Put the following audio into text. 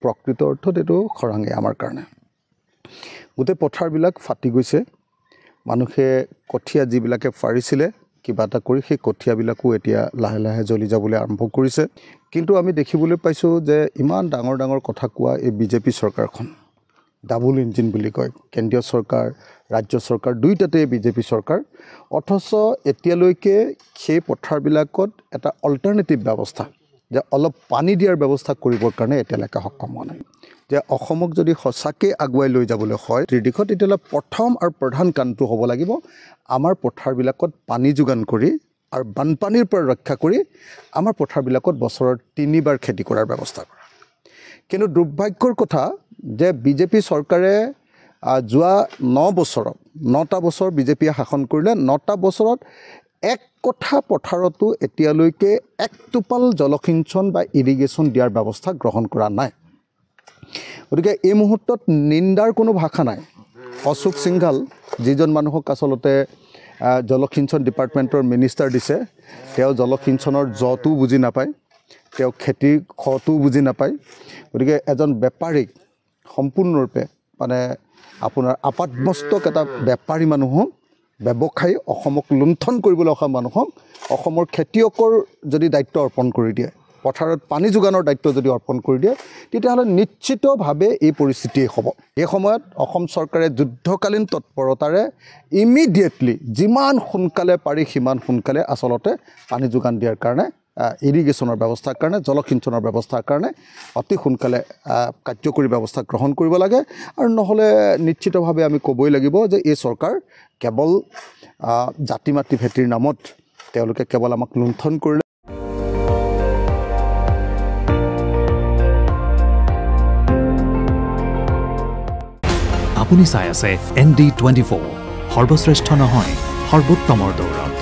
প্ৰকৃত অৰ্থত এইটো খৰাঙে আমাৰ কাৰণে গোটেই পথাৰবিলাক ফাটি গৈছে মানুহে কঠীয়া যিবিলাকে ফাৰিছিলে কিবা এটা কৰি সেই কঠীয়াবিলাকো এতিয়া লাহে লাহে জ্বলি যাবলৈ আৰম্ভ কৰিছে কিন্তু আমি দেখিবলৈ পাইছোঁ যে ইমান ডাঙৰ ডাঙৰ কথা কোৱা এই বিজেপি চৰকাৰখন ডাবল ইঞ্জিন বুলি কয় কেন্দ্ৰীয় চৰকাৰ ৰাজ্য চৰকাৰ দুইটাতে বিজেপি চৰকাৰ অথচ এতিয়ালৈকে সেই পথাৰবিলাকত এটা অল্টাৰনেটিভ ব্যৱস্থা যে অলপ পানী দিয়াৰ ব্যৱস্থা কৰিবৰ কাৰণে এতিয়ালৈকে সক্ষম হোৱা নাই যে অসমক যদি সঁচাকৈ আগুৱাই লৈ যাবলৈ হয় দিশত তেতিয়াহ'লে প্ৰথম আৰু প্ৰধান কামটো হ'ব লাগিব আমাৰ পথাৰবিলাকত পানী যোগান কৰি আৰু বানপানীৰ পৰা ৰক্ষা কৰি আমাৰ পথাৰবিলাকত বছৰত 3 বাৰ খেতি কৰাৰ ব্যৱস্থা কৰা কিন্তু দুৰ্ভাগ্যৰ কথা যে বিজেপি চৰকাৰে যোৱা 9 বছৰত 9টা বছৰ বিজেপিয়ে শাসন কৰিলে 9টা বছৰত এক কথা পথাৰতো এতিয়ালৈকে এক টোপাল জলসিঞ্চন বা ইৰিগেশ্যন দিয়াৰ ব্যৱস্থা গ্ৰহণ কৰা নাই গতিকে এই মুহূৰ্তত নিন্দাৰ কোনো ভাষা নাই অশোক সিংঘাল যিজন মানুহক আচলতে জলসিঞ্চন ডিপাৰ্টমেণ্টৰ মিনিষ্টাৰ দিছে তেওঁ জলসিঞ্চনৰ জটো বুজি নাপায় তেওঁ খেতিৰ খটো বুজি নাপায় গতিকে এজন বেপাৰীক সম্পূৰ্ণৰূপে মানে আপোনাৰ আপাতমস্তক এটা বেপাৰী মানুহক ব্যৱসায়ী অসমক লুণ্ঠন কৰিবলৈ অহা মানুহক অসমৰ খেতিয়কৰ যদি দায়িত্ব অৰ্পণ কৰি দিয়ে পথাৰত পানী যোগানৰ দায়িত্ব যদি অৰ্পণ কৰি দিয়ে তেতিয়াহ'লে নিশ্চিতভাৱে এই পৰিস্থিতি হ'ব এই সময়ত অসম চৰকাৰে যুদ্ধকালীন তৎপৰতাৰে ইমিডিয়েটলি যিমান সোনকালে পাৰি সিমান সোনকালে আচলতে পানী যোগান দিয়াৰ কাৰণে ইৰিগেশ্যনৰ ব্যৱস্থাৰ কাৰণে জলসিঞ্চনৰ ব্যৱস্থাৰ কাৰণে অতি সোনকালে কাৰ্যকৰী ব্যৱস্থা গ্ৰহণ কৰিব লাগে আৰু নহ'লে নিশ্চিতভাৱে আমি ক'বই লাগিব যে এই চৰকাৰ কেৱল জাতি মাটি ভেটিৰ নামত তেওঁলোকে কেৱল আমাক লুণ্ঠন কৰিলে আপুনি চাই আছে ND24 সৰ্বশ্ৰেষ্ঠ নহয় সৰ্বোত্তমৰ দৌৰত